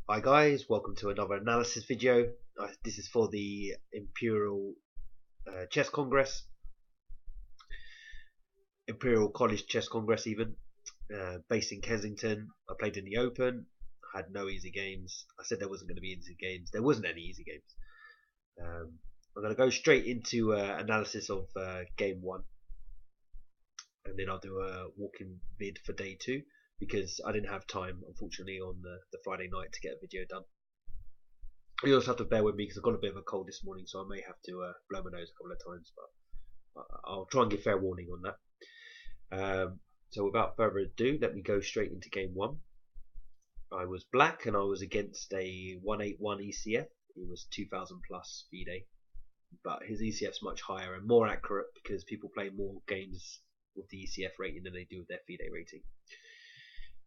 Hi guys, welcome to another analysis video. This is for the Imperial Chess Congress, Imperial College Chess Congress even, based in Kensington. I played in the Open, had no easy games. I said there wasn't going to be easy games. There wasn't any easy games. I'm going to go straight into analysis of game 1, and then I'll do a walking vid for day 2 because I didn't have time, unfortunately, on the Friday night to get a video done. You also have to bear with me because I've got a bit of a cold this morning, so I may have to blow my nose a couple of times, but I'll try and give fair warning on that. So without further ado, let me go straight into game 1. I was black and I was against a 181 ECF. It was 2000 plus FIDE, but his ECF's much higher and more accurate because people play more games with the ECF rating than they do with their FIDE rating.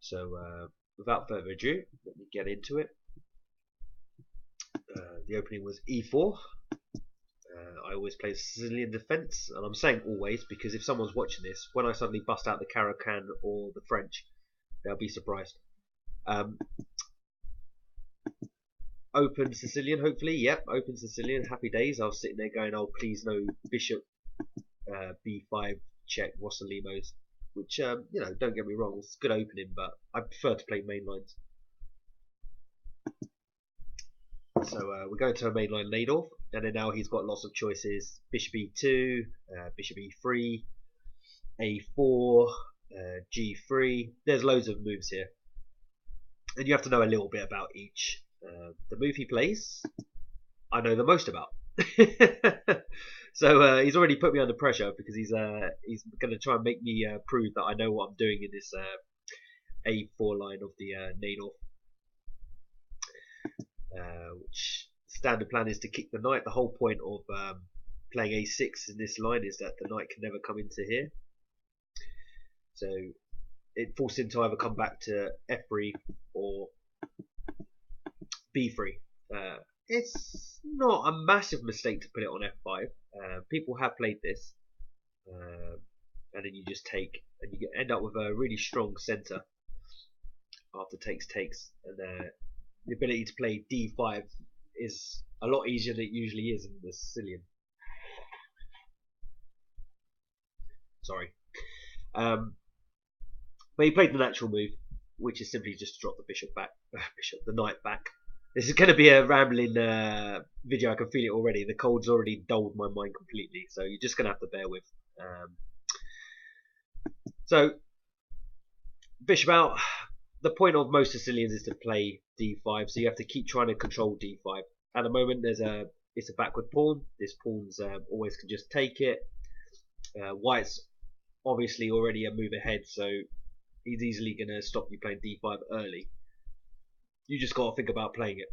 So without further ado, let me get into it. The opening was e4. I always play Sicilian defense, and I'm saying always because if someone's watching this, when I suddenly bust out the Caro-Kann or the French, they'll be surprised. Open Sicilian, hopefully. Yep, open Sicilian. Happy days. I was sitting there going, oh, please no bishop b5 check Rossolimos, which, don't get me wrong, it's a good opening, but I prefer to play main lines. So we go to a mainline lead off, and then now he's got lots of choices: bishop e2, bishop e3, a4, g3. There's loads of moves here, and you have to know a little bit about each. The move he plays, I know the most about. So he's already put me under pressure because he's going to try and make me prove that I know what I'm doing in this a4 line of the Nadorf. Which standard plan is to kick the knight. The whole point of playing a6 in this line is that the knight can never come into here. So it forces him to either come back to f3 or b3. It's not a massive mistake to put it on f5. People have played this, and then you just take, and you end up with a really strong center after takes, and the ability to play d5 is a lot easier than it usually is in the Sicilian. Sorry. But he played the natural move, which is simply just to drop the the knight back. This is going to be a rambling video. I can feel it already. The cold's already dulled my mind completely, so you're just going to have to bear with. So, bishop out. The point of most Sicilians is to play d5, so you have to keep trying to control d5. At the moment, it's a backward pawn. This pawn's always can just take it. White's obviously already a move ahead, so he's easily going to stop you playing d5 early. You just got to think about playing it.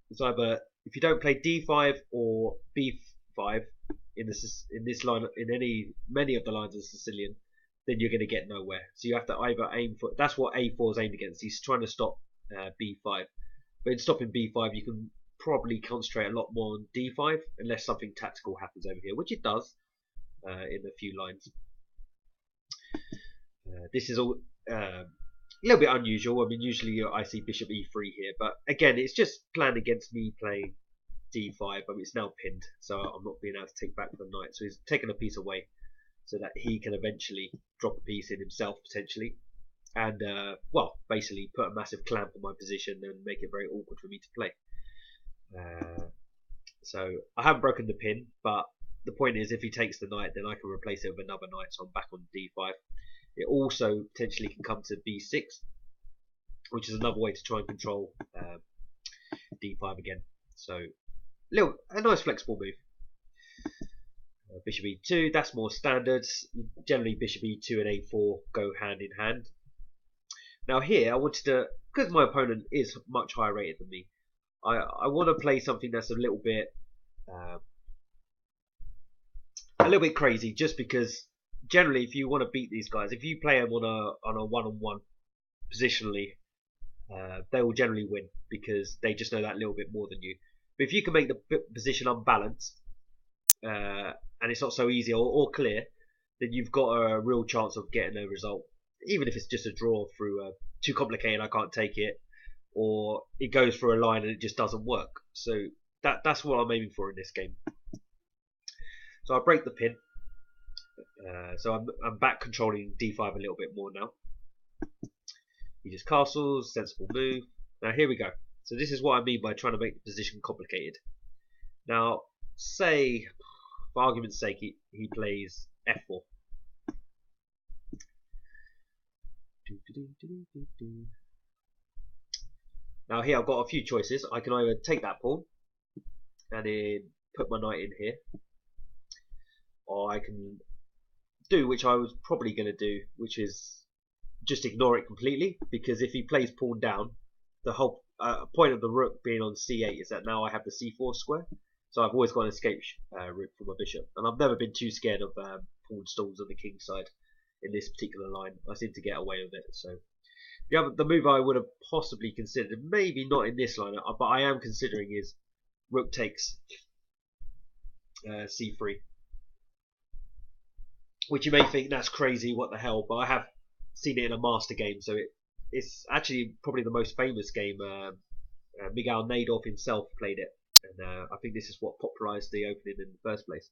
It's either if you don't play d5 or b5 in this line, in many of the lines of Sicilian, then you're going to get nowhere. So you have to either aim for. That's what a4 is aimed against. He's trying to stop b5, but in stopping b5, you can probably concentrate a lot more on d5 unless something tactical happens over here, which it does in a few lines. This is all a little bit unusual. I mean, usually I see bishop e3 here, but again, it's just planned against me playing d5. I mean, it's now pinned, so I'm not being able to take back the knight. So he's taken a piece away, so that he can eventually drop a piece in himself potentially, and basically put a massive clamp on my position and make it very awkward for me to play. So I haven't broken the pin, but the point is if he takes the knight, then I can replace it with another knight, so I'm back on d5. It also potentially can come to b6, which is another way to try and control d5 again. So a nice flexible move. Bishop e2, that's more standard. Generally bishop e2 and a4 go hand in hand. Now here I wanted to, because my opponent is much higher rated than me, I want to play something that's a little bit crazy, just because generally if you want to beat these guys, if you play them on a one-on-one positionally, they will generally win because they just know that little bit more than you. But if you can make the position unbalanced, and it's not so easy or clear, then you've got a real chance of getting a result, even if it's just a draw through too complicated, I can't take it, or it goes for a line and it just doesn't work. So that's what I'm aiming for in this game. So I break the pin. So I'm back controlling d5 a little bit more now. He just castles, sensible move. Now here we go. So this is what I mean by trying to make the position complicated. Now, say, for argument's sake, he plays f4. Now here I've got a few choices. I can either take that pawn and then put my knight in here, or I can do, which I was probably going to do, which is just ignore it completely, because if he plays pawn down, the whole point of the rook being on c8 is that now I have the c4 square, so I've always got an escape route for my bishop, and I've never been too scared of pawn stalls on the king side in this particular line. I seem to get away with it. So the move I would have possibly considered, maybe not in this line, but I am considering, is rook takes c3, which you may think that's crazy, what the hell, but I have seen it in a master game, so it's actually probably the most famous game. Miguel Nadov himself played it, and I think this is what popularized the opening in the first place.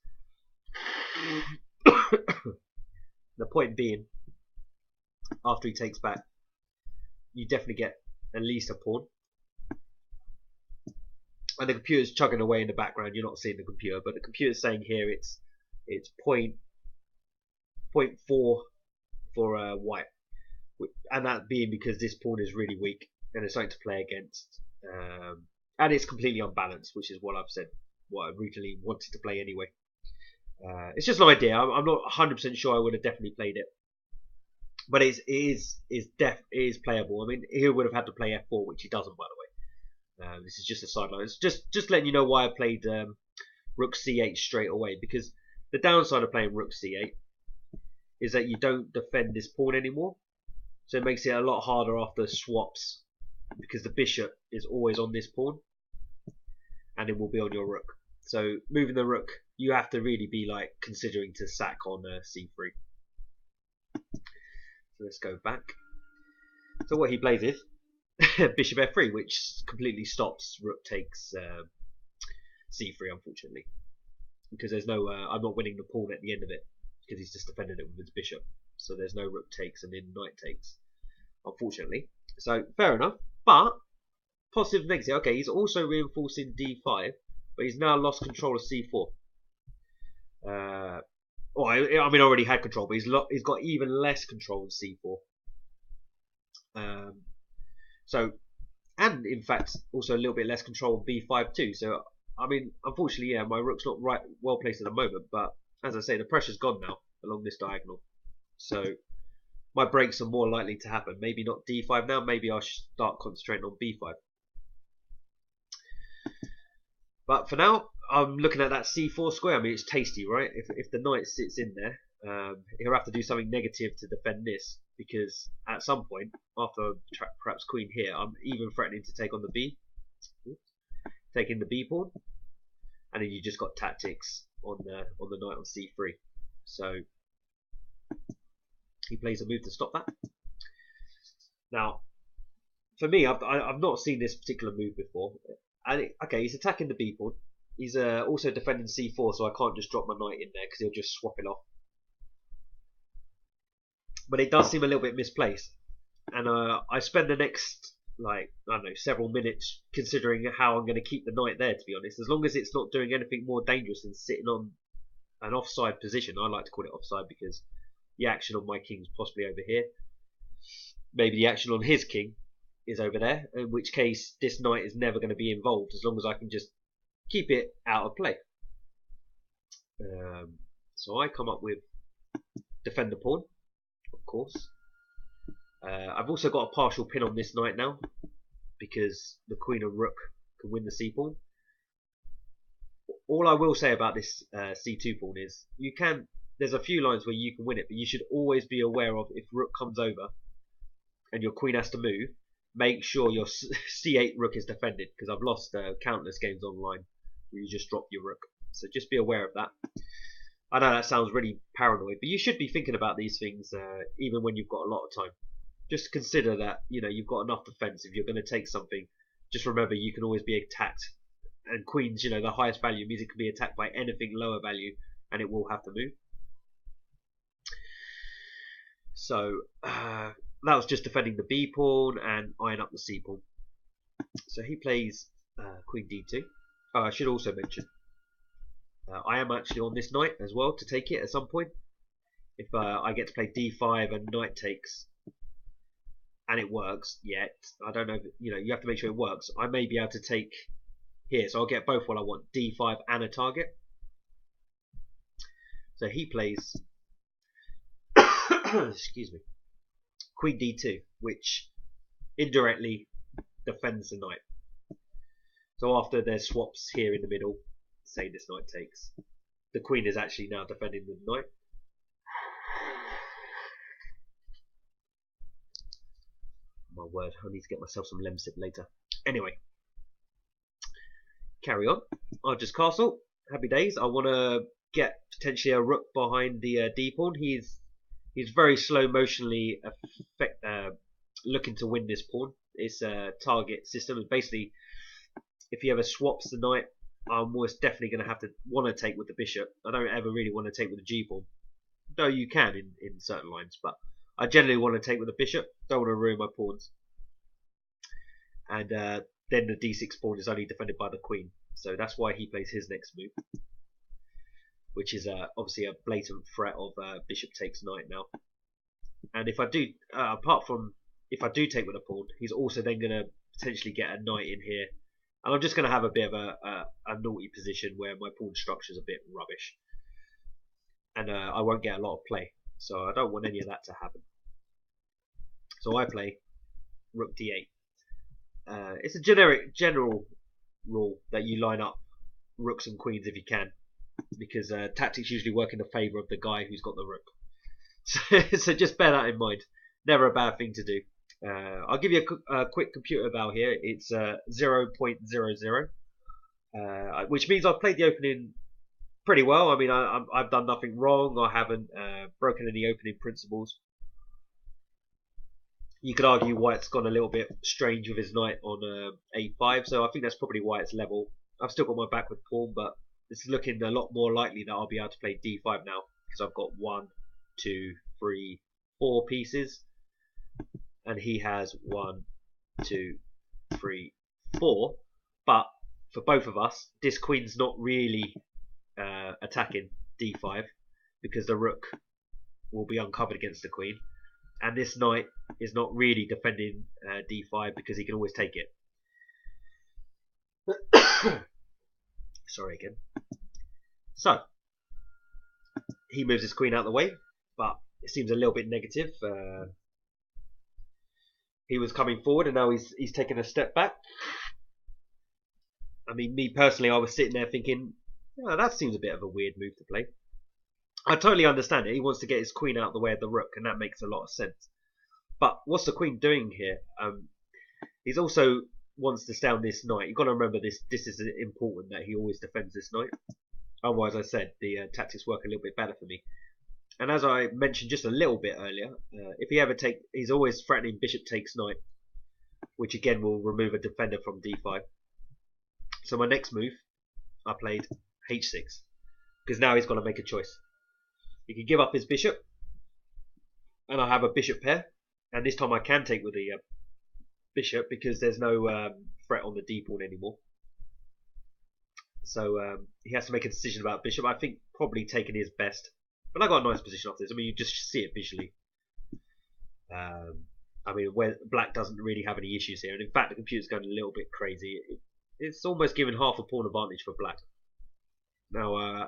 The point being, after he takes back, you definitely get at least a pawn, and the computer's chugging away in the background. You're not seeing the computer, but the computer's saying here it's 0.4 for white, and that being because this pawn is really weak and it's something to play against, and it's completely unbalanced, which is what I've said, what I originally wanted to play anyway. It's just an idea. I'm not 100% sure I would have definitely played it, but it is playable. I mean, he would have had to play f4, which he doesn't, by the way. This is just a sideline. It's just letting you know why I played rook c8 straight away, because the downside of playing rook c8 is that you don't defend this pawn anymore, so it makes it a lot harder after swaps, because the bishop is always on this pawn and it will be on your rook. So moving the rook, you have to really be like considering to sack on c3. So let's go back. So what he plays is bishop f3, which completely stops rook takes c3, unfortunately, because there's no I'm not winning the pawn at the end of it, because he's just defended it with his bishop. So there's no rook takes and then knight takes, unfortunately. So fair enough, but positive and negative. Okay, he's also reinforcing d5, but he's now lost control of c4. I mean, I already had control, but he's got even less control of c4. So, and in fact, also a little bit less control of b5 too. So, I mean, unfortunately, yeah, my rook's not well placed at the moment, but as I say, the pressure's gone now along this diagonal. So, my breaks are more likely to happen. Maybe not d5 now. Maybe I should start concentrating on b5. But for now, I'm looking at that c4 square. I mean, it's tasty, right? If the knight sits in there, he'll have to do something negative to defend this, because at some point, after perhaps queen here, I'm even threatening to take on the b, taking the b pawn, and then you just got tactics on the knight on c3. So he plays a move to stop that. Now, for me, I've not seen this particular move before. And okay, he's attacking the b pawn. He's also defending c4, so I can't just drop my knight in there because he'll just swap it off. But it does seem a little bit misplaced, and I spend the next, like, I don't know, several minutes considering how I'm going to keep the knight there. To be honest, as long as it's not doing anything more dangerous than sitting on an offside position. I like to call it offside because the action on my king's possibly over here. Maybe the action on his king is over there, in which case this knight is never going to be involved as long as I can just keep it out of play. So I come up with defend the pawn, of course. I've also got a partial pin on this knight now, because the queen and rook can win the c pawn. All I will say about this c2 pawn is there's a few lines where you can win it, but you should always be aware of, if rook comes over and your queen has to move, make sure your c8 rook is defended, because I've lost countless games online where you just drop your rook. So just be aware of that. I know that sounds really paranoid, but you should be thinking about these things even when you've got a lot of time. just consider that you've got enough defense. If you're going to take something, just remember you can always be attacked. And queens, the highest value means it can be attacked by anything lower value, and it will have to move. So that was just defending the B pawn and eyeing up the C pawn. So he plays Queen D2. I should also mention I am actually on this knight as well to take it at some point. If I get to play D5 and knight takes, and it works, yet I don't know. You have to make sure it works. I may be able to take here, so I'll get both what I want: D5 and a target. So he plays, excuse me, Queen D2, which indirectly defends the knight. So after there's swaps here in the middle, say this knight takes, the queen is actually now defending the knight. My word, I need to get myself some lemsip later. Anyway, carry on. I'll just castle. Happy days. I want to get potentially a rook behind the D pawn. He's very slow motionally looking to win this pawn. It's a target system. And basically, if he ever swaps the knight, I'm most definitely going to have to want to take with the bishop. I don't ever really want to take with the G pawn, though you can in certain lines, but I generally want to take with the bishop. Don't want to ruin my pawns. And then the D6 pawn is only defended by the queen, so that's why he plays his next move, which is obviously a blatant threat of bishop takes knight now. And if I do, apart from if I do take with a pawn, he's also then going to potentially get a knight in here. And I'm just going to have a bit of a naughty position where my pawn structure is a bit rubbish. And I won't get a lot of play. So I don't want any of that to happen. So I play Rook D8. It's a general rule that you line up rooks and queens if you can. Because tactics usually work in the favour of the guy who's got the rook. So just bear that in mind. Never a bad thing to do. I'll give you a quick computer eval here. It's 0.00, which means I've played the opening pretty well. I mean, I've done nothing wrong. I haven't broken any opening principles. You could argue White's gone a little bit strange with his knight on A5, so I think that's probably why it's level. I've still got my backward pawn, but it's looking a lot more likely that I'll be able to play D5 now, because I've got 1, 2, 3, 4 pieces. And he has 1, 2, 3, 4. But for both of us, this queen's not really attacking D5 because the rook will be uncovered against the queen. And this knight is not really defending D5 because he can always take it. Sorry again. So, he moves his queen out of the way, but it seems a little bit negative. He was coming forward and now he's taken a step back. I mean, me personally, I was sitting there thinking, oh, that seems a bit of a weird move to play. I totally understand it. He wants to get his queen out of the way of the rook, and that makes a lot of sense. But what's the queen doing here? He's also wants to stay on this knight. You've got to remember this is important that he always defends this knight. Otherwise, I said, the tactics work a little bit better for me. And as I mentioned just a little bit earlier, if he ever he's always threatening bishop takes knight, which again will remove a defender from D5. So my next move, I played H6, because now he's got to make a choice. He can give up his bishop, and I have a bishop pair, and this time I can take with the bishop because there's no threat on the D pawn anymore. So he has to make a decision about bishop. I think probably taking is best. But I got a nice position off this. I mean, you just see it visually. I mean, where black doesn't really have any issues here. And in fact, the computer's going a little bit crazy. It's almost giving half a pawn advantage for black. Now,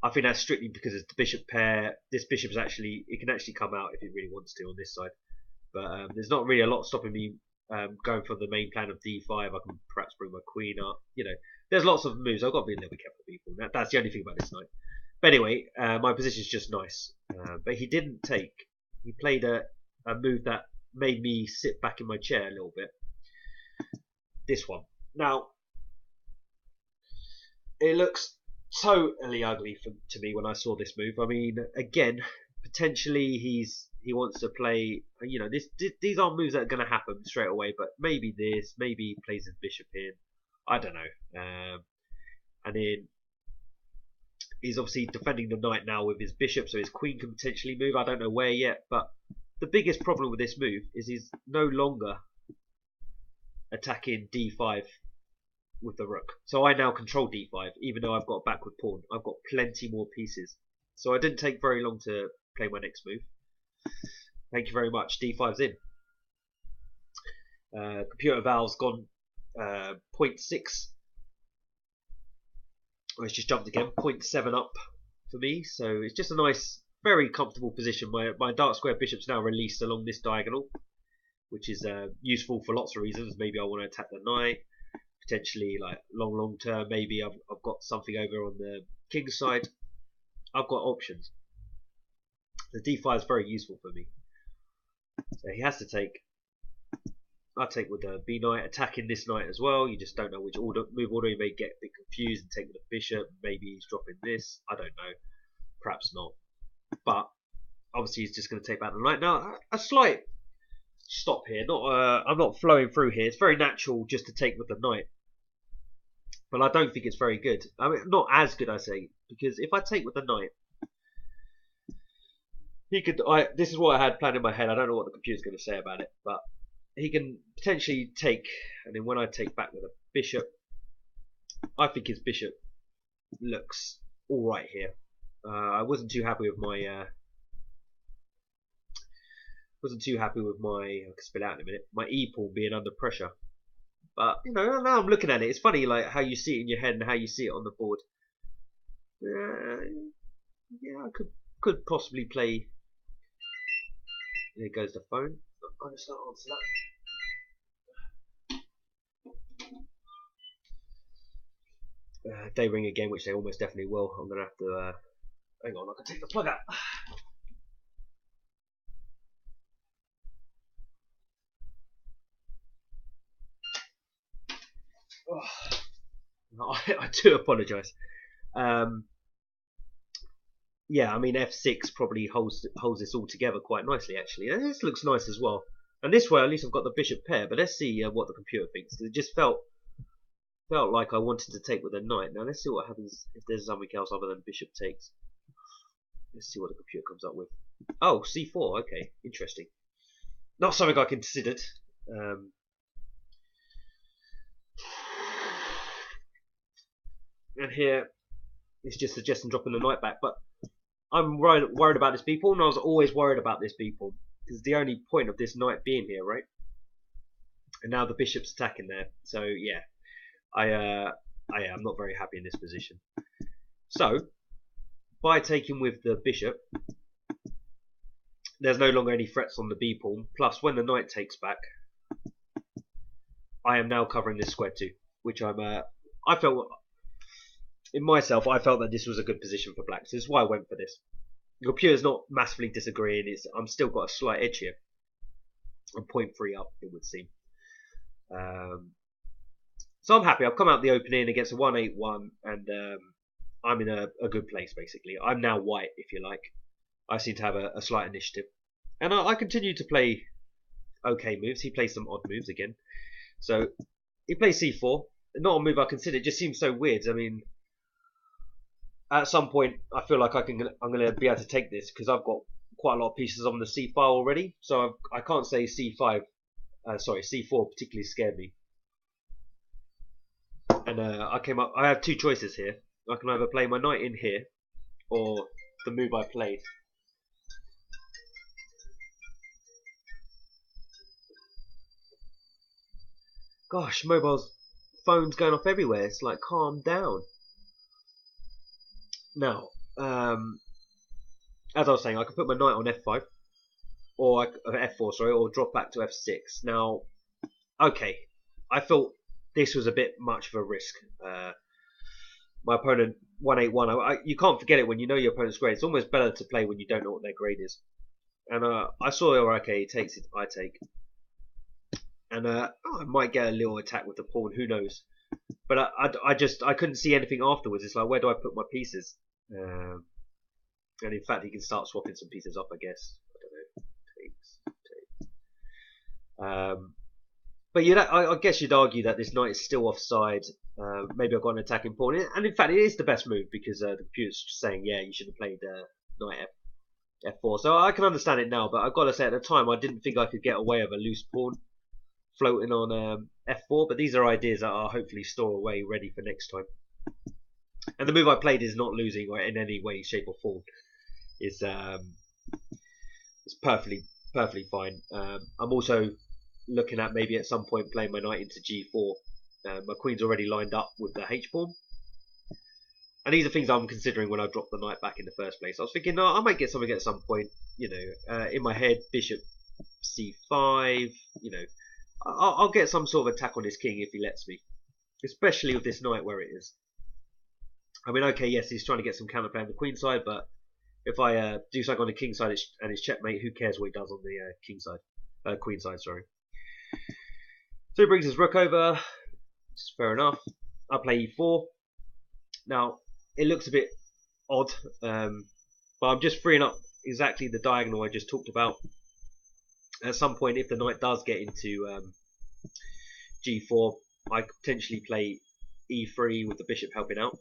I think that's strictly because it's the bishop pair. This bishop is actually, it can actually come out if it really wants to on this side. But there's not really a lot stopping me going for the main plan of D5. I can perhaps bring my queen up. There's lots of moves. I've got to be a little bit careful, people. That's the only thing about this knight. But anyway, my position is just nice. But he didn't take. He played a move that made me sit back in my chair a little bit. This one. Now, it looks totally ugly to me when I saw this move. I mean, again, potentially he's he wants to play. You know, these aren't moves that are going to happen straight away, but maybe this, maybe he plays his bishop in. I don't know. And then he's obviously defending the knight now with his bishop, so his queen can potentially move. I don't know where yet, but the biggest problem with this move is he's no longer attacking d5 with the rook. So I now control d5, even though I've got a backward pawn. I've got plenty more pieces. So I didn't take very long to play my next move. Thank you very much. d5's in. Computer valve's gone 0.6. Oh, it's just jumped again. 0.7 up for me. So it's just a nice, very comfortable position. My dark square bishop's now released along this diagonal, which is useful for lots of reasons. Maybe I want to attack the knight. Potentially, like long term, maybe I've got something over on the king's side. I've got options. The d5 is very useful for me. So he has to take. I take with the b knight, attacking this knight as well. You just don't know which move order. You may get a bit confused and take with the bishop. Maybe he's dropping this. I don't know. Perhaps not. But obviously he's just going to take back the knight. Now a slight stop here. I'm not flowing through here. It's very natural just to take with the knight. But I don't think it's very good. I mean, not as good, I say, because if I take with the knight, he could. This is what I had planned in my head. I don't know what the computer's going to say about it, but he can potentially take, and then when I take back with a bishop, I think his bishop looks all right here. I wasn't too happy with my. I can spell out in a minute. My e pawn being under pressure. But you know, now I'm looking at it. It's funny, like how you see it in your head and how you see it on the board. Yeah, I could possibly play. There goes the phone. I'm going to start answer that. They ring again, which they almost definitely will. I'm going to have to. Hang on, I can take the plug out. Oh, I do apologise. Yeah, I mean f6 probably holds this all together quite nicely actually. And this looks nice as well. And this way at least I've got the bishop pair. But let's see what the computer thinks. It just felt like I wanted to take with a knight. Now let's see what happens if there's something else other than bishop takes. Let's see what the computer comes up with. Oh, c4. Okay, interesting. Not something I considered. And here it's just suggesting dropping the knight back, but I'm worried about this b-pawn, and I was always worried about this b-pawn because it's the only point of this knight being here, right? And now the bishop's attacking there, so yeah, I'm not very happy in this position. So by taking with the bishop, there's no longer any threats on the b-pawn. Plus, when the knight takes back, I am now covering this square too, which I felt. In myself, I felt that this was a good position for black, so this is why I went for this. The computer's not massively disagreeing. I'm still got a slight edge here. I'm 0.3 up, it would seem. So I'm happy. I've come out the opening against a 1-8-1, and I'm in a good place, basically. I'm now white, if you like. I seem to have a slight initiative. And I continue to play okay moves. He plays some odd moves again. So he plays c4. Not a move I consider. It just seems so weird. I mean, at some point, I feel like I'm going to be able to take this because I've got quite a lot of pieces on the c file already. So I can't say c4 particularly scared me. And I have two choices here. I can either play my knight in here, or the move I played. Gosh, phone's going off everywhere. It's like, calm down. Now, as I was saying, I could put my knight on f5, or f4, sorry, or drop back to f6. Now, okay, I thought this was a bit much of a risk. My opponent 1-8-1. You can't forget it when you know your opponent's grade. It's almost better to play when you don't know what their grade is. And I saw, okay, he takes it, I take. And I might get a little attack with the pawn, who knows. But I couldn't see anything afterwards. It's like, where do I put my pieces? And in fact, he can start swapping some pieces up, I guess. I don't know. But you know, I guess you'd argue that this knight is still offside. Maybe I've got an attacking pawn, and in fact, it is the best move because the computer's saying, yeah, you should have played knight f4. So I can understand it now, but I've got to say at the time I didn't think I could get away with a loose pawn floating on f4. But these are ideas that I'll hopefully store away, ready for next time. And the move I played is not losing in any way, shape, or form. It's perfectly fine. I'm also looking at maybe at some point playing my knight into g4. My queen's already lined up with the h pawn. And these are things I'm considering when I dropped the knight back in the first place. I was thinking, no, I might get something at some point. You know, in my head, bishop c5. You know, I'll get some sort of attack on this king if he lets me. Especially with this knight where it is. I mean, okay, yes, he's trying to get some counterplay on the queen side, but if I do something on the king side and it's checkmate, who cares what he does on the king side? Queen side, sorry. So he brings his rook over, which is fair enough. I play e4. Now, it looks a bit odd, but I'm just freeing up exactly the diagonal I just talked about. At some point, if the knight does get into g4, I could potentially play e3 with the bishop helping out.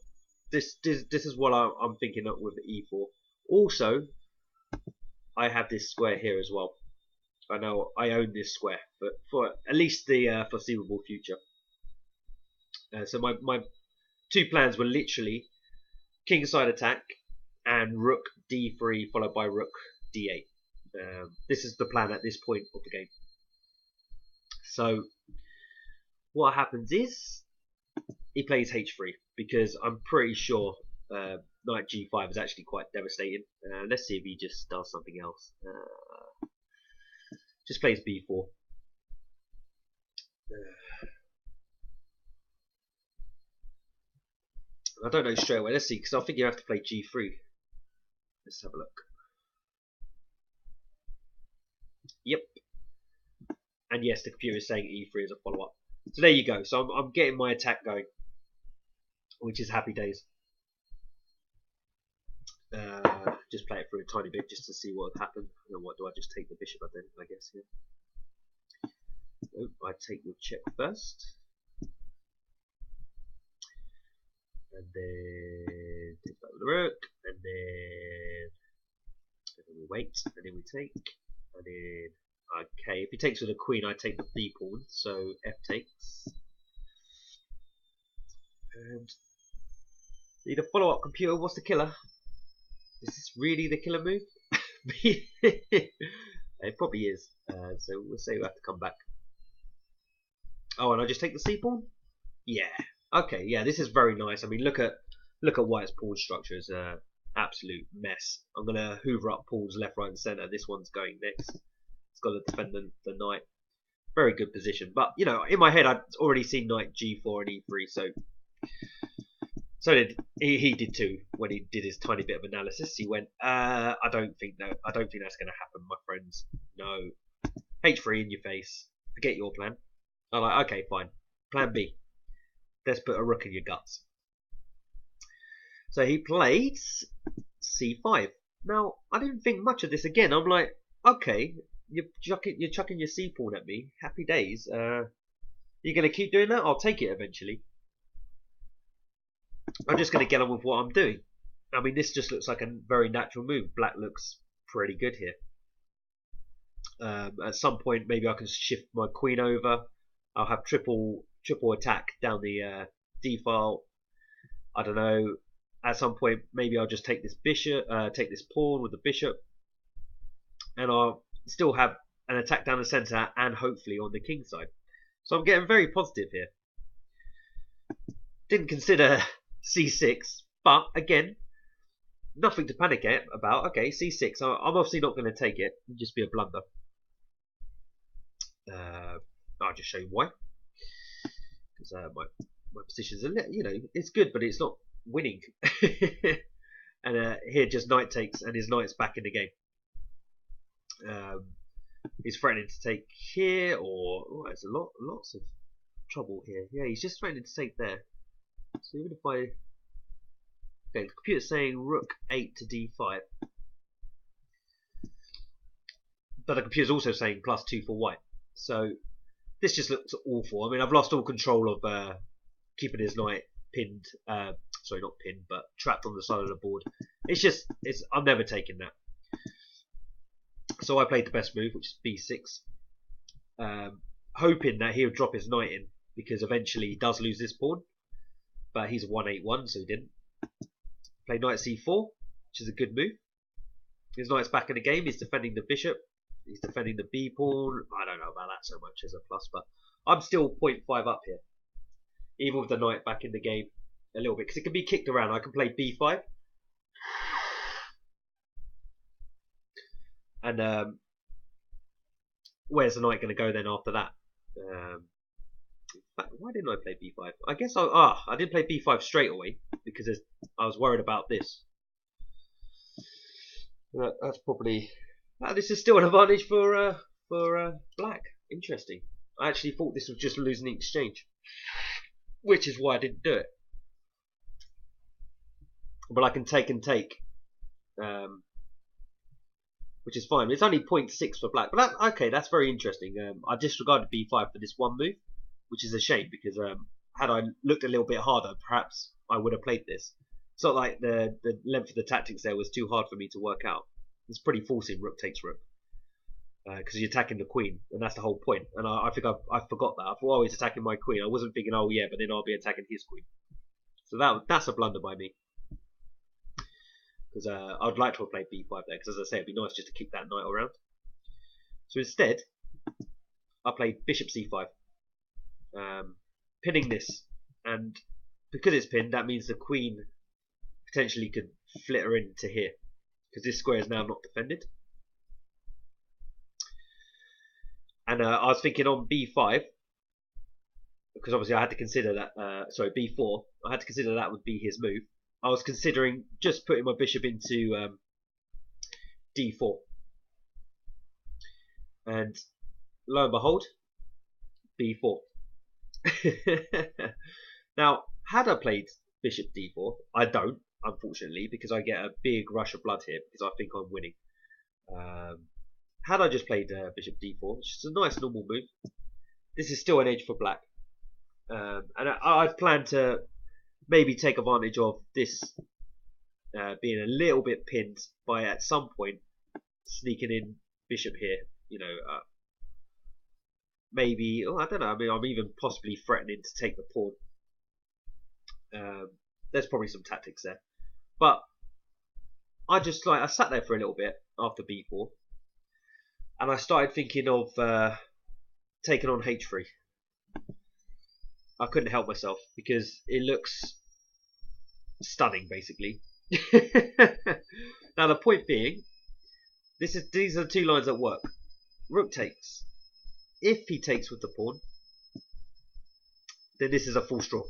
This is what I'm thinking of with e4. Also, I have this square here as well. I know I own this square, but for at least the foreseeable future. So my two plans were literally kingside attack and rook d3 followed by rook d8. This is the plan at this point of the game. So what happens is he plays h3 because I'm pretty sure knight g5 is actually quite devastating. Let's see if he just does something else. Just plays b4. I don't know straight away. Let's see, because I think you have to play g3. Let's have a look. Yep. And yes, the computer is saying e3 is a follow-up. So there you go. So I'm getting my attack going, which is happy days. Just play it through a tiny bit just to see what would happen. And what do I just take the bishop? I guess here. Yeah. Oh, I take the check first, and then take back with the rook, and then we wait, and then we take, and then okay. If he takes with a queen, I take the b pawn. So f takes, and need a follow-up computer. What's the killer? Is this really the killer move? It probably is. So we'll say we have to come back. Oh, and I just take the c pawn. Yeah. Okay. Yeah. This is very nice. I mean, look at White's pawn structure. It's an absolute mess. I'm gonna hoover up pawns left, right, and centre. This one's going next. It's got to defend the knight. Very good position. But you know, in my head, I'd already seen knight g4 and e3. So he did too when he did his tiny bit of analysis. He went, I don't think that's going to happen, my friends. No, h3 in your face. Forget your plan. I'm like, okay, fine. Plan B. Let's put a rook in your guts. So he played c5. Now I didn't think much of this again. I'm like, okay, you're chucking your c pawn at me. Happy days. You're going to keep doing that? I'll take it eventually. I'm just going to get on with what I'm doing. I mean, this just looks like a very natural move. Black looks pretty good here. At some point, maybe I can shift my queen over. I'll have triple attack down the d file. I don't know. At some point, maybe I'll just take this bishop, take this pawn with the bishop, and I'll still have an attack down the center and hopefully on the king side. So I'm getting very positive here. Didn't consider c6, but again, nothing to panic about. Okay, c6. I'm obviously not going to take it. It'll just be a blunder. I'll just show you why. Because my position's a little, you know, it's good, but it's not winning. And here just knight takes, and his knight's back in the game. He's threatening to take here, or it's lots of trouble here. Yeah, he's just threatening to take there. So even if okay, the computer's saying rook 8 to d5, but the computer's also saying +2 for white. So this just looks awful. I mean, I've lost all control of keeping his knight pinned. Sorry, not pinned, but trapped on the side of the board. I'm never taking that. So I played the best move, which is b6, hoping that he'll drop his knight in, because eventually he does lose this pawn. But he's a 1-8-1, so he didn't. Play knight c4, which is a good move. His knight's back in the game. He's defending the bishop. He's defending the b pawn. I don't know about that so much as a plus, but I'm still 0.5 up here, even with the knight back in the game a little bit, because it can be kicked around. I can play b5, and where's the knight going to go then after that? Why didn't I play b5? I guess I didn't play b5 straight away because I was worried about this. That's probably. This is still an advantage for black. Interesting. I actually thought this was just losing the exchange, which is why I didn't do it. But I can take and take, which is fine. It's only 0.6 for black, but okay, that's very interesting. I disregarded b5 for this one move, which is a shame, because had I looked a little bit harder, perhaps I would have played this. It's not like the length of the tactics there was too hard for me to work out. It's pretty forcing rook takes rook, because you're attacking the queen, and that's the whole point. And I think I forgot that. I thought, oh, he's attacking my queen. I wasn't thinking, oh yeah, but then I'll be attacking his queen. So that's a blunder by me, because I'd like to have played b5 there, because as I say, it'd be nice just to kick that knight around. So instead, I played bishop c5, pinning this, and because it's pinned, that means the queen potentially could flitter into here, because this square is now not defended. And I was thinking on b5, because obviously I had to consider that, sorry, b4, I had to consider that would be his move. I was considering just putting my bishop into d4. And lo and behold, b4. Now, had I played bishop d4, I don't, unfortunately, because I get a big rush of blood here, because I think I'm winning. Had I just played bishop d4, which is a nice normal move, this is still an edge for black. And I'd planned to maybe take advantage of this being a little bit pinned by, at some point, sneaking in bishop here. You know, maybe, I don't know, I mean, I'm even possibly threatening to take the pawn. There's probably some tactics there. But I sat there for a little bit after b4, and I started thinking of taking on h3. I couldn't help myself, because it looks stunning, basically. Now the point being, these are the two lines that work. Rook takes. If he takes with the pawn, then this is a full straw,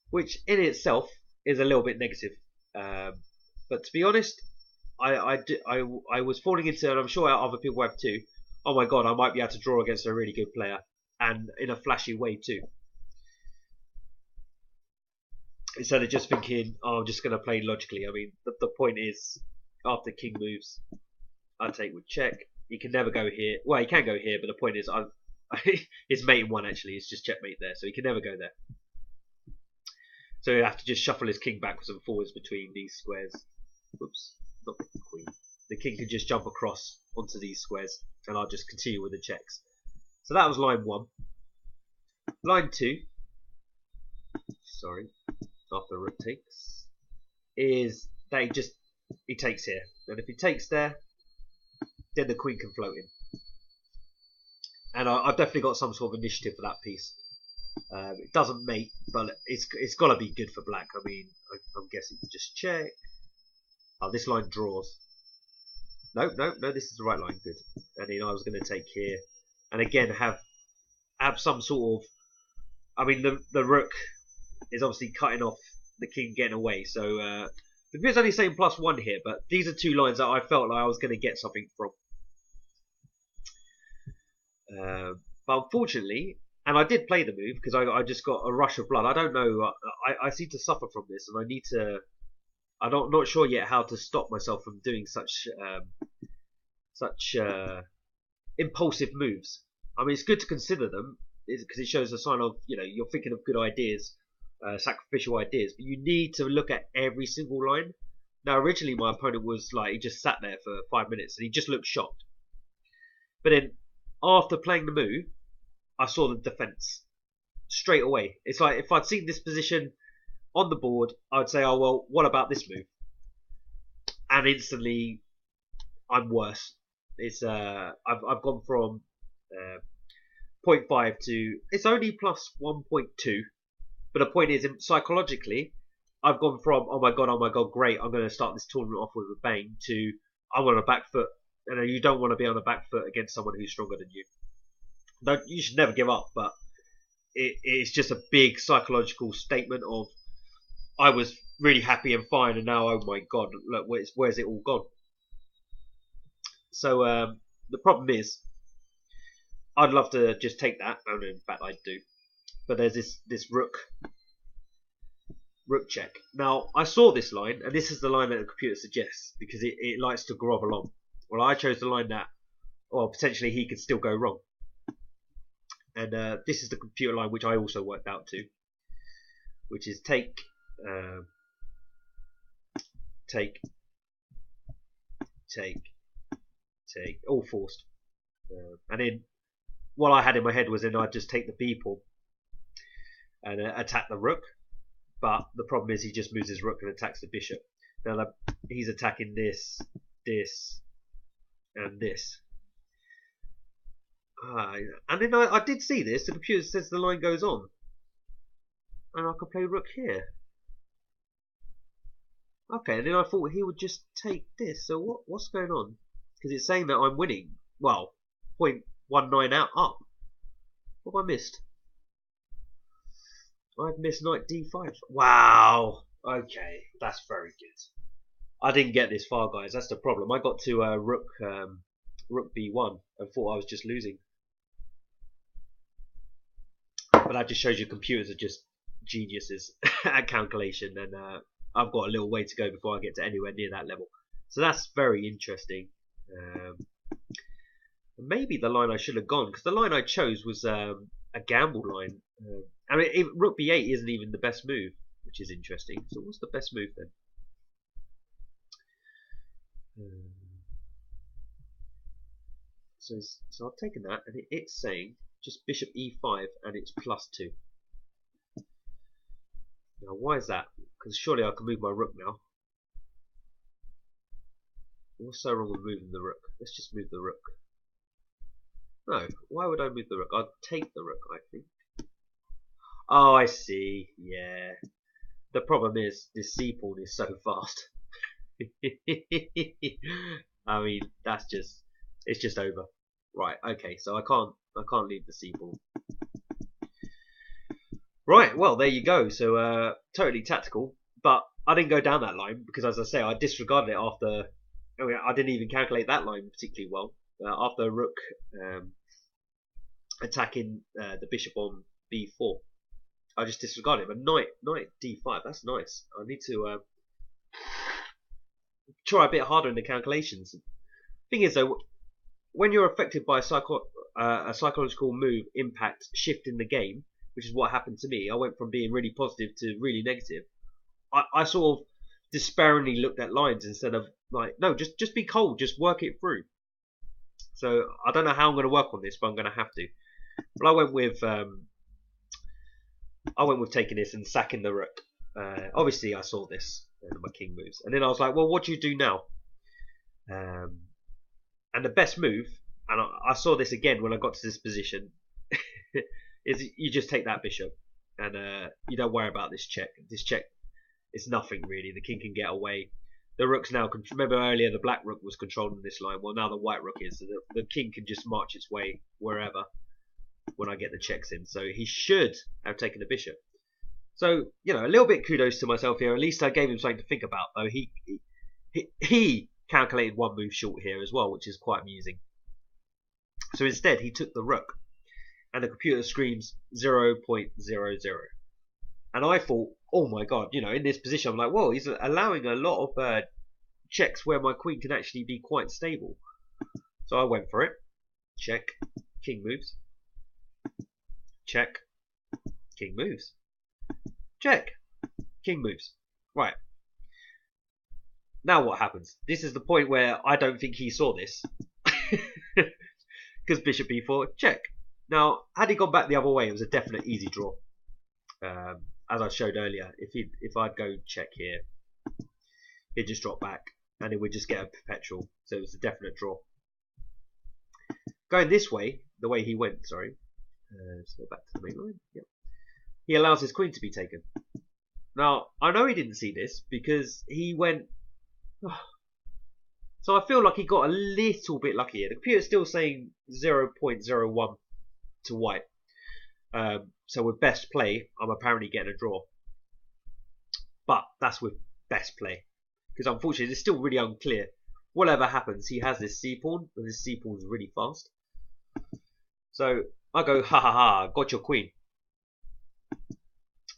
which in itself is a little bit negative. But to be honest, I was falling into, and I'm sure other people have too, oh my god, I might be able to draw against a really good player, and in a flashy way too. Instead of just thinking, oh, I'm just going to play logically. I mean, the point is, after king moves, I take with check. He can never go here. Well, he can go here, but the point is, it's mate in one actually. It's just checkmate there, so he can never go there. So he'll have to just shuffle his king backwards and forwards between these squares. Whoops, not the queen. The king can just jump across onto these squares, and I'll just continue with the checks. So that was line 1. Line 2, sorry, after rook takes, is that he takes here. And if he takes there, then the queen can float in. And I've definitely got some sort of initiative for that piece. It doesn't mate, but it's got to be good for black. I mean, I'm guessing just check. Oh, this line draws. No, this is the right line. Good. And then I was going to take here, and again have some sort of. I mean, the rook is obviously cutting off the king getting away. So the view's only saying +1 here, but these are two lines that I felt like I was going to get something from. But unfortunately, and I did play the move because I just got a rush of blood. I don't know. I seem to suffer from this, and I need to. I'm not sure yet how to stop myself from doing such impulsive moves. I mean, it's good to consider them because it shows a sign of, you're thinking of good ideas, sacrificial ideas. But you need to look at every single line. Now, originally my opponent was like, he just sat there for 5 minutes and he just looked shocked. But then, after playing the move, I saw the defense straight away. It's like if I'd seen this position on the board, I'd say, oh well, what about this move? And instantly, I'm worse. It's I've gone from 0.5 to, it's only plus 1.2, but the point is, psychologically, I've gone from oh my god, great, I'm going to start this tournament off with a bang, to I'm on a back foot. And you don't want to be on a back foot against someone who's stronger than you. You should never give up, but it's just a big psychological statement of I was really happy and fine, and now, oh my god, look, where's it all gone? So the problem is, I'd love to just take that, and in fact I do, but there's this rook check. Now, I saw this line, and this is the line that the computer suggests, because it likes to grovel on. Well, I chose the line that, or potentially he could still go wrong. And this is the computer line which I also worked out to, which is take, all forced. And then what I had in my head was then I'd just take the b pawn and attack the rook. But the problem is he just moves his rook and attacks the bishop. Now he's attacking this, and this. And then I did see this. The computer says the line goes on, and I could play rook here. Okay, and then I thought he would just take this. So what's going on? Because it's saying that I'm winning. Well, 0.19 out up. What have I missed? I've missed knight d5. Wow. Okay, that's very good. I didn't get this far, guys. That's the problem. I got to rook b1 and thought I was just losing. But that just shows you computers are just geniuses at calculation, and I've got a little way to go before I get to anywhere near that level. So that's very interesting. Maybe the line I should have gone, because the line I chose was a gamble line. I mean, rook b8 isn't even the best move, which is interesting. So what's the best move then? So I've taken that, and it's saying just bishop e5, and it's +2. Now, why is that? Because surely I can move my rook now. What's so wrong with moving the rook? Let's just move the rook. No, why would I move the rook? I'd take the rook, I think. Oh, I see. Yeah. The problem is this c pawn is so fast. I mean, it's just over. Right, okay, so I can't leave the c pawn. Right, well, there you go. So totally tactical, but I didn't go down that line because, as I say, I disregarded it after. I mean, I didn't even calculate that line particularly well. After rook attacking the bishop on b4, I just disregarded it. But knight d5, that's nice. I need to try a bit harder in the calculations. Thing is, though, when you're affected by a psychological move impact shift in the game, which is what happened to me, I went from being really positive to really negative. I sort of despairingly looked at lines instead of like, no, just be cold, just work it through. So I don't know how I'm going to work on this, but I'm going to have to. But I went with taking this and sacking the rook. Obviously, I saw this and my king moves, and then I was like, well, what do you do now? And the best move, and I saw this again when I got to this position, is you just take that bishop, and you don't worry about this check. This check is nothing really. The king can get away. The rook's now, remember earlier the black rook was controlling this line. Well, now the white rook is. So the king can just march its way wherever when I get the checks in. So he should have taken the bishop. So, you know, a little bit kudos to myself here. At least I gave him something to think about, though. He calculated one move short here as well, which is quite amusing. So instead, he took the rook, and the computer screams 0.00. And I thought, oh my god, you know, in this position, I'm like, whoa, he's allowing a lot of checks where my queen can actually be quite stable. So I went for it. check, king moves, check, king moves, check, king moves. Right. Now what happens? This is the point where I don't think he saw this. Because bishop b4, check. Now, had he gone back the other way, it was a definite easy draw. As I showed earlier, if I'd go check here, he'd just drop back, and it would just get a perpetual. So it was a definite draw. Going this way, the way he went, sorry. Let's go back to the main line. Yep. He allows his queen to be taken. Now, I know he didn't see this because he went... So I feel like he got a little bit lucky here. The computer's still saying 0.01 to white. So with best play, I'm apparently getting a draw. But that's with best play. Because unfortunately, it's still really unclear. Whatever happens, he has this c-pawn, and this c-pawn is really fast. So I go, ha ha ha, got your queen.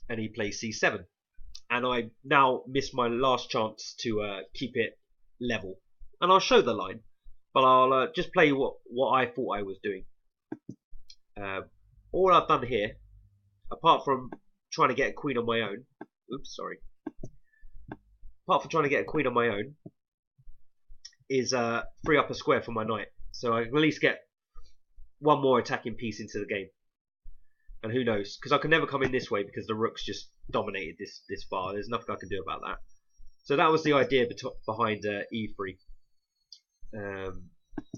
And he plays c7. And I now miss my last chance to keep it level. And I'll show the line, but I'll just play what I thought I was doing. All I've done here, apart from trying to get a queen on my own, apart from trying to get a queen on my own, is free up a square for my knight. So I can at least get one more attacking piece into the game. And who knows, because I can never come in this way because the rook's just dominated this far. There's nothing I can do about that. So that was the idea behind e3.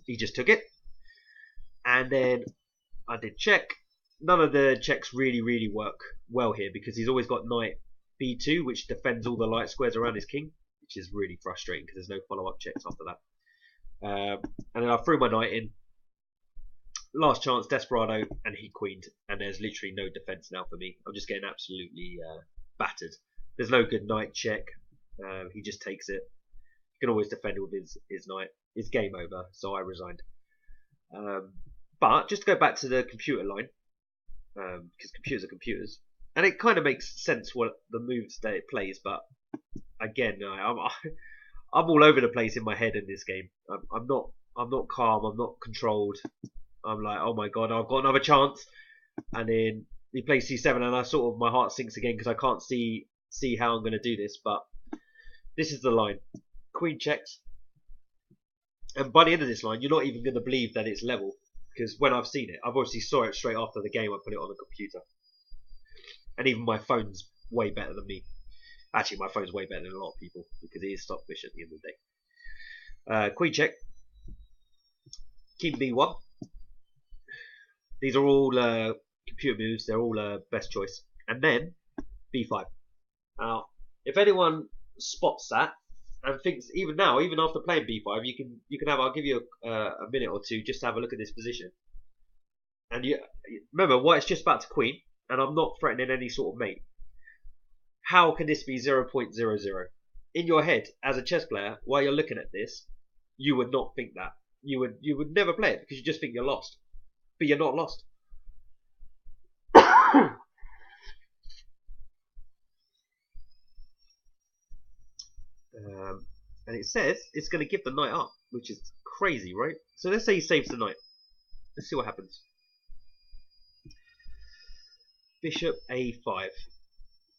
He just took it, and then I did check. None of the checks really work well here because he's always got knight b2, which defends all the light squares around his king, which is really frustrating because there's no follow-up checks after that. And then I threw my knight in. Last chance, desperado, and he queened, and there's literally no defense now for me. I'm just getting absolutely battered. There's no good knight check. He just takes it. He can always defend with his knight. It's game over, so I resigned. But just to go back to the computer line, because computers are computers, and it kind of makes sense what the moves that it plays. But again, I'm all over the place in my head in this game. I'm not calm. I'm not controlled. I'm like, oh my god, I've got another chance. And then he plays c7, and I sort of, my heart sinks again because I can't see how I'm going to do this. But this is the line. Queen checks. And by the end of this line, you're not even going to believe that it's level. Because when I've seen it, I've obviously saw it straight after the game. I put it on the computer. And even my phone's way better than me. Actually, my phone's way better than a lot of people. Because it is stockfish at the end of the day. Queen check. King b1. These are all computer moves. They're all best choice. And then b5. Now, if anyone spots that and thinks, even now, even after playing b5, you can have. I'll give you a minute or two just to have a look at this position. And you remember, white's just about to queen, and I'm not threatening any sort of mate. How can this be 0.00? In your head, as a chess player, while you're looking at this, you would not think that. You would never play it because you just think you're lost. But you're not lost. And it says it's going to give the knight up, which is crazy, right? So let's say he saves the knight. Let's see what happens. Bishop a5.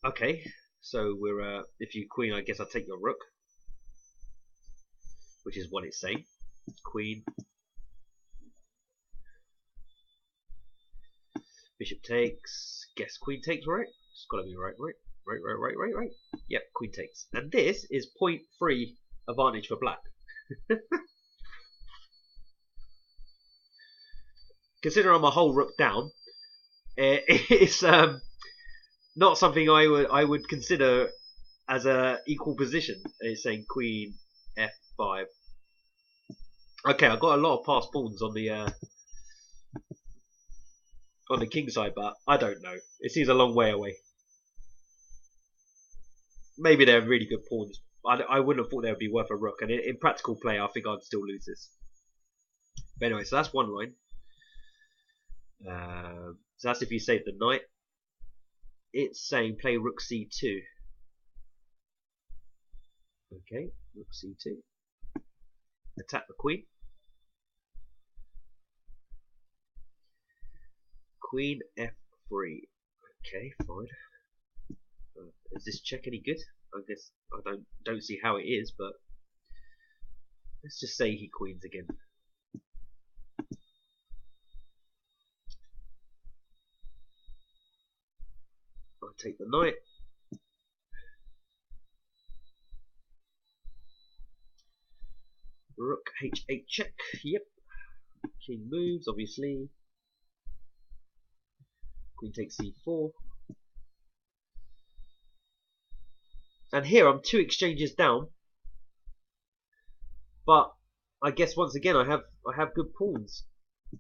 Okay, so we're if you queen, I guess I'll take your rook, which is what it's saying. Queen. Bishop takes. Guess queen takes, right? It's got to be right. Right. Yep, queen takes. And this is 0.3 advantage for black. Considering I'm a whole rook down, it's not something I would consider as a equal position. It's saying queen f5. Okay, I've got a lot of passed pawns on the king side, but I don't know. It seems a long way away. Maybe they're really good pawns. I wouldn't have thought they would be worth a rook, and in practical play, I think I'd still lose this. But anyway, so that's one line. So that's if you save the knight. It's saying play rook c2. Okay, rook c2. Attack the queen. Queen f3. Okay, fine. Is this check any good? I guess I don't see how it is, but let's just say he queens again. I take the knight. Rook h8 check. Yep. King moves, obviously. Queen takes c4. And here I'm 2 exchanges down. But I guess once again I have good pawns.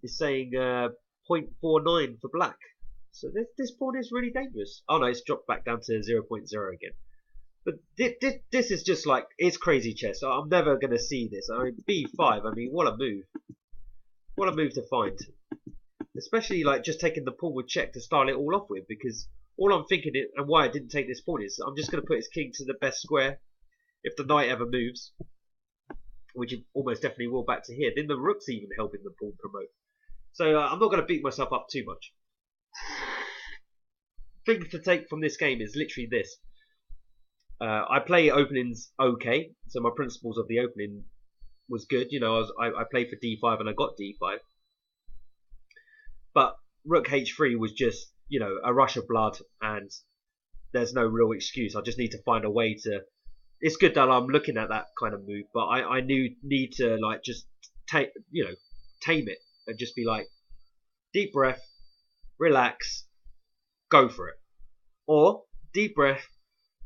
It's saying 0.49 for black. So this pawn is really dangerous. Oh no, it's dropped back down to 0.0 again. But this is just like, it's crazy chess. I'm never going to see this. I mean, b5, I mean, what a move. What a move to find. Especially like just taking the pawn with check to start it all off with, because all I'm thinking and why I didn't take this pawn is I'm just going to put his king to the best square if the knight ever moves, which it almost definitely will back to here. Then the rook's even helping the pawn promote. So I'm not going to beat myself up too much. Thing to take from this game is literally this. I play openings okay, so my principles of the opening was good. You know, I played for d5 and I got d5. But rook h3 was just, you know, a rush of blood, and there's no real excuse. I just need to find a way to. It's good that I'm looking at that kind of move, but I need to like just tame it and just be like, deep breath, relax, go for it, or deep breath,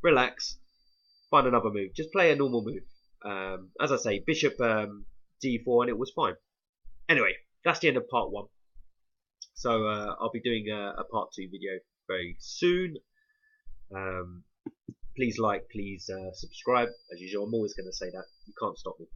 relax, find another move. Just play a normal move. As I say, bishop d4, and it was fine. Anyway, that's the end of part 1. So I'll be doing a part 2 video very soon. Please like, please subscribe. As usual, I'm always going to say that. You can't stop me.